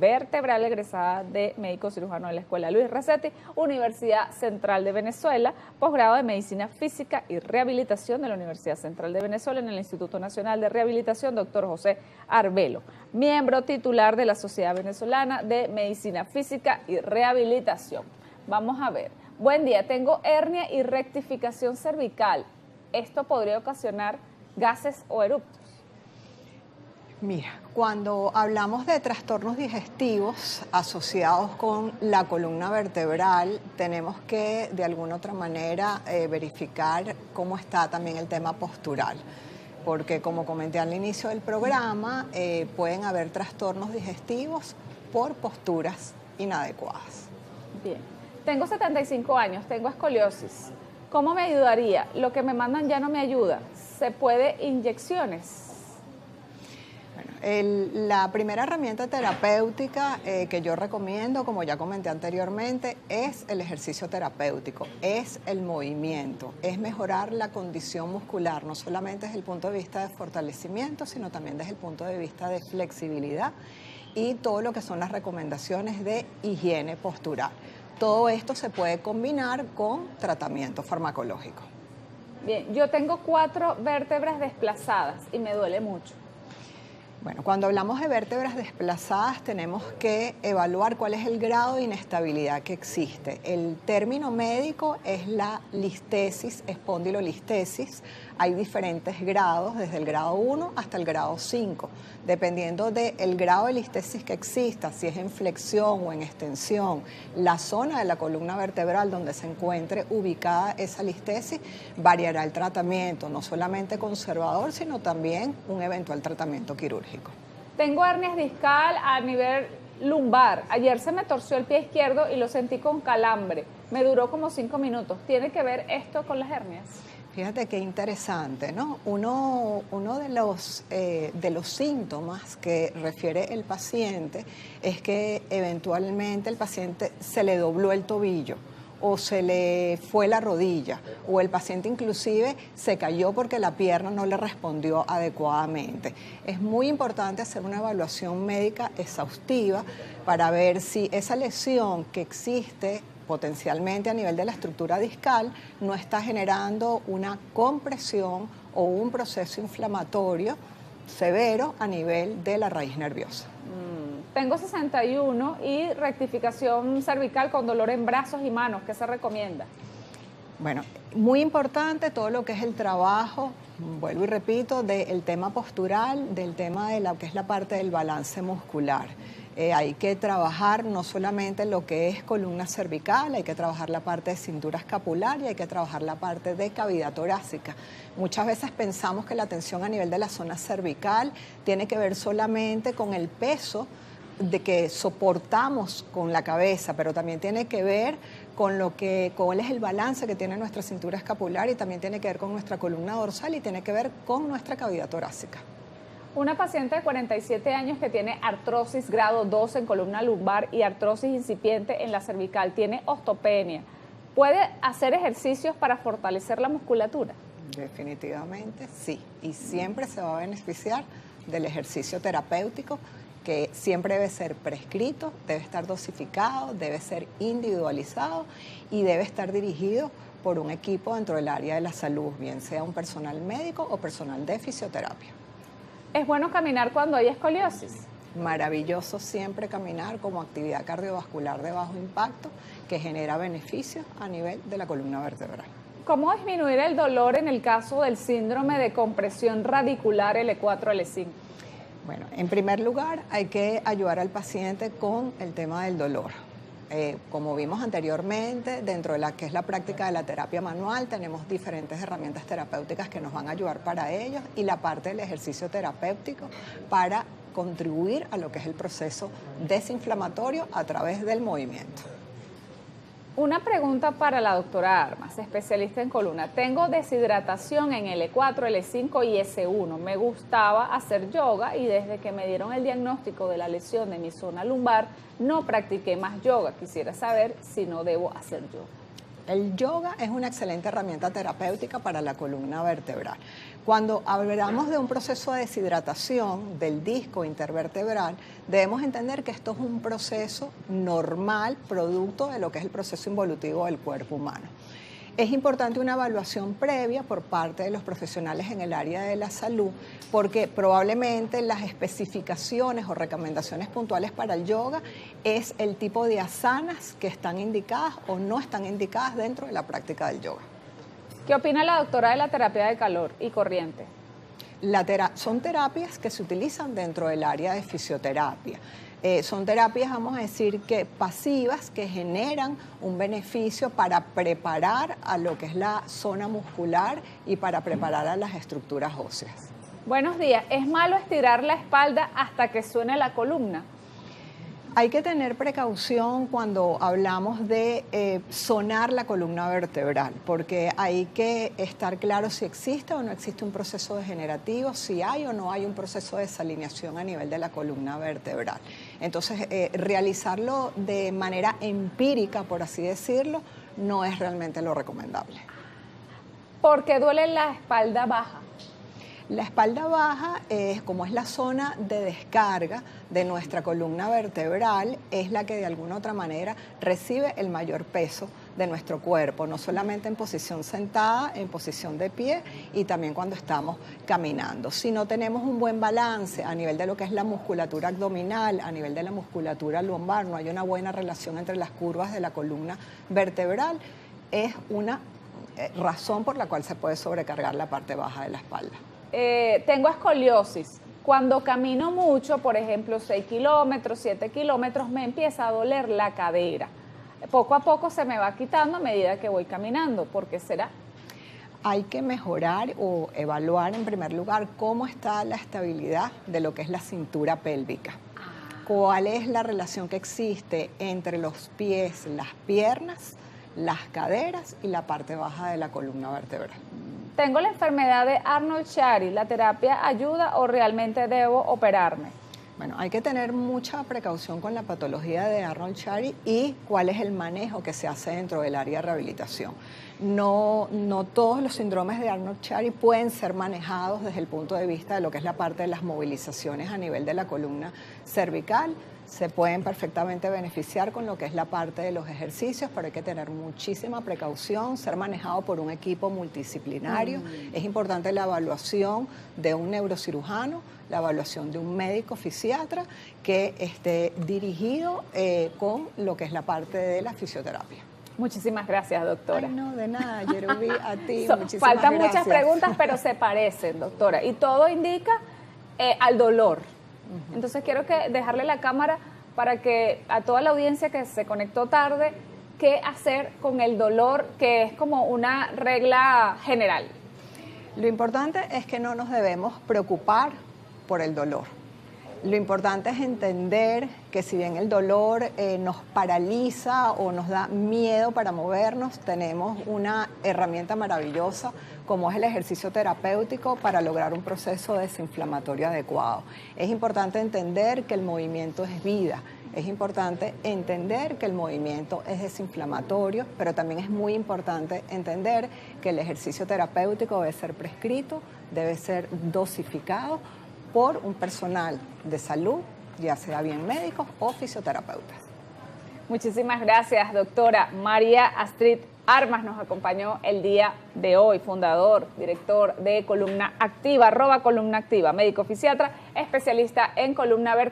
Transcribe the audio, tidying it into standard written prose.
vertebral egresada de médico cirujano de la Escuela Luis Racetti, Universidad Central de Venezuela, posgrado de Medicina Física y Rehabilitación de la Universidad Central de Venezuela en el Instituto Nacional de Rehabilitación, doctor José Arbelo, miembro titular de la Sociedad Venezolana de Medicina Física y Rehabilitación. Vamos a ver. Buen día, tengo hernia y rectificación cervical. ¿Esto podría ocasionar gases o eruptos? Mira, cuando hablamos de trastornos digestivos asociados con la columna vertebral, tenemos que de alguna otra manera verificar cómo está también el tema postural, porque como comenté al inicio del programa, pueden haber trastornos digestivos por posturas inadecuadas. Bien, tengo 75 años, tengo escoliosis. ¿Cómo me ayudaría? Lo que me mandan ya no me ayuda. ¿Se puede inyecciones? La primera herramienta terapéutica que yo recomiendo, como ya comenté anteriormente, es el ejercicio terapéutico, es el movimiento, es mejorar la condición muscular, no solamente desde el punto de vista de fortalecimiento, sino también desde el punto de vista de flexibilidad y todo lo que son las recomendaciones de higiene postural. Todo esto se puede combinar con tratamiento farmacológico. Bien, yo tengo 4 vértebras desplazadas y me duele mucho. Bueno, cuando hablamos de vértebras desplazadas tenemos que evaluar cuál es el grado de inestabilidad que existe. El término médico es la listesis, espondilolistesis. Hay diferentes grados, desde el grado 1 hasta el grado 5. Dependiendo del grado de listesis que exista, si es en flexión o en extensión, la zona de la columna vertebral donde se encuentre ubicada esa listesis, variará el tratamiento, no solamente conservador, sino también un eventual tratamiento quirúrgico. Tengo hernias discal a nivel lumbar. Ayer se me torció el pie izquierdo y lo sentí con calambre. Me duró como 5 minutos. ¿Tiene que ver esto con las hernias? Fíjate qué interesante, ¿no? Uno de los síntomas que refiere el paciente es que eventualmente el paciente se le dobló el tobillo o se le fue la rodilla, o el paciente inclusive se cayó porque la pierna no le respondió adecuadamente. Es muy importante hacer una evaluación médica exhaustiva para ver si esa lesión que existe potencialmente a nivel de la estructura discal no está generando una compresión o un proceso inflamatorio severo a nivel de la raíz nerviosa. Tengo 61 y rectificación cervical con dolor en brazos y manos. ¿Qué se recomienda? Bueno, muy importante todo lo que es el trabajo, vuelvo y repito, del tema postural, del tema de lo que es la parte del balance muscular. Hay que trabajar no solamente lo que es columna cervical, hay que trabajar la parte de cintura escapular y hay que trabajar la parte de cavidad torácica. Muchas veces pensamos que la tensión a nivel de la zona cervical tiene que ver solamente con el peso de que soportamos con la cabeza, pero también tiene que ver con cuál es el balance que tiene nuestra cintura escapular y también tiene que ver con nuestra columna dorsal y tiene que ver con nuestra cavidad torácica. Una paciente de 47 años que tiene artrosis grado 2 en columna lumbar y artrosis incipiente en la cervical, tiene osteopenia. ¿Puede hacer ejercicios para fortalecer la musculatura? Definitivamente sí, y siempre se va a beneficiar del ejercicio terapéutico, que siempre debe ser prescrito, debe estar dosificado, debe ser individualizado y debe estar dirigido por un equipo dentro del área de la salud, bien sea un personal médico o personal de fisioterapia. ¿Es bueno caminar cuando hay escoliosis? Maravilloso siempre caminar como actividad cardiovascular de bajo impacto que genera beneficios a nivel de la columna vertebral. ¿Cómo disminuir el dolor en el caso del síndrome de compresión radicular L4-L5? Bueno, en primer lugar hay que ayudar al paciente con el tema del dolor. Como vimos anteriormente, dentro de la que es la práctica de la terapia manual, tenemos diferentes herramientas terapéuticas que nos van a ayudar para ellos y la parte del ejercicio terapéutico para contribuir a lo que es el proceso desinflamatorio a través del movimiento. Una pregunta para la doctora Armas, especialista en columna. Tengo deshidratación en L4, L5 y S1. Me gustaba hacer yoga y desde que me dieron el diagnóstico de la lesión de mi zona lumbar, no practiqué más yoga. Quisiera saber si no debo hacer yoga. El yoga es una excelente herramienta terapéutica para la columna vertebral. Cuando hablamos de un proceso de deshidratación del disco intervertebral, debemos entender que esto es un proceso normal, producto de lo que es el proceso involutivo del cuerpo humano. Es importante una evaluación previa por parte de los profesionales en el área de la salud, porque probablemente las especificaciones o recomendaciones puntuales para el yoga es el tipo de asanas que están indicadas o no están indicadas dentro de la práctica del yoga. ¿Qué opina la doctora de la terapia de calor y corriente? Son terapias que se utilizan dentro del área de fisioterapia. Son terapias, vamos a decir, que pasivas, que generan un beneficio para preparar a lo que es la zona muscular y para preparar a las estructuras óseas. Buenos días. ¿Es malo estirar la espalda hasta que suene la columna? Hay que tener precaución cuando hablamos de sonar la columna vertebral, porque hay que estar claro si existe o no existe un proceso degenerativo, si hay o no hay un proceso de desalineación a nivel de la columna vertebral. Entonces, realizarlo de manera empírica, por así decirlo, no es realmente lo recomendable. ¿Por qué duele la espalda baja? La espalda baja, como es la zona de descarga de nuestra columna vertebral, es la que de alguna u otra manera recibe el mayor peso de nuestro cuerpo, no solamente en posición sentada, en posición de pie y también cuando estamos caminando. Si no tenemos un buen balance a nivel de lo que es la musculatura abdominal, a nivel de la musculatura lumbar, no hay una buena relación entre las curvas de la columna vertebral, es una razón por la cual se puede sobrecargar la parte baja de la espalda. Tengo escoliosis. Cuando camino mucho, por ejemplo 6 kilómetros, 7 kilómetros, me empieza a doler la cadera. Poco a poco se me va quitando a medida que voy caminando. ¿Por qué será? Hay que mejorar o evaluar en primer lugar cómo está la estabilidad de lo que es la cintura pélvica. ¿Cuál es la relación que existe entre los pies, las piernas, las caderas y la parte baja de la columna vertebral? Tengo la enfermedad de Arnold-Chiari. ¿La terapia ayuda o realmente debo operarme? Bueno, hay que tener mucha precaución con la patología de Arnold-Chiari y cuál es el manejo que se hace dentro del área de rehabilitación. No todos los síndromes de Arnold-Chiari pueden ser manejados desde el punto de vista de lo que es la parte de las movilizaciones a nivel de la columna cervical. Se pueden perfectamente beneficiar con lo que es la parte de los ejercicios, pero hay que tener muchísima precaución, ser manejado por un equipo multidisciplinario. Es importante la evaluación de un neurocirujano, la evaluación de un médico fisiatra que esté dirigido con lo que es la parte de la fisioterapia. Muchísimas gracias, doctora. Ay, no, de nada, Yerubi, a ti, muchísimas Faltan gracias. Muchas preguntas, pero se parecen, doctora, y todo indica al dolor. Entonces quiero dejarle la cámara para que a toda la audiencia que se conectó tarde, qué hacer con el dolor, que es como una regla general. Lo importante es que no nos debemos preocupar por el dolor. Lo importante es entender que si bien el dolor nos paraliza o nos da miedo para movernos, tenemos una herramienta maravillosa como es el ejercicio terapéutico para lograr un proceso desinflamatorio adecuado. Es importante entender que el movimiento es vida. Es importante entender que el movimiento es desinflamatorio, pero también es muy importante entender que el ejercicio terapéutico debe ser prescrito, debe ser dosificado por un personal de salud, ya sea bien médicos o fisioterapeutas. Muchísimas gracias, doctora. María Astrid Armas nos acompañó el día de hoy, fundador, director de Columna Activa, @Columna Activa, médico fisiatra, especialista en columna vertebral.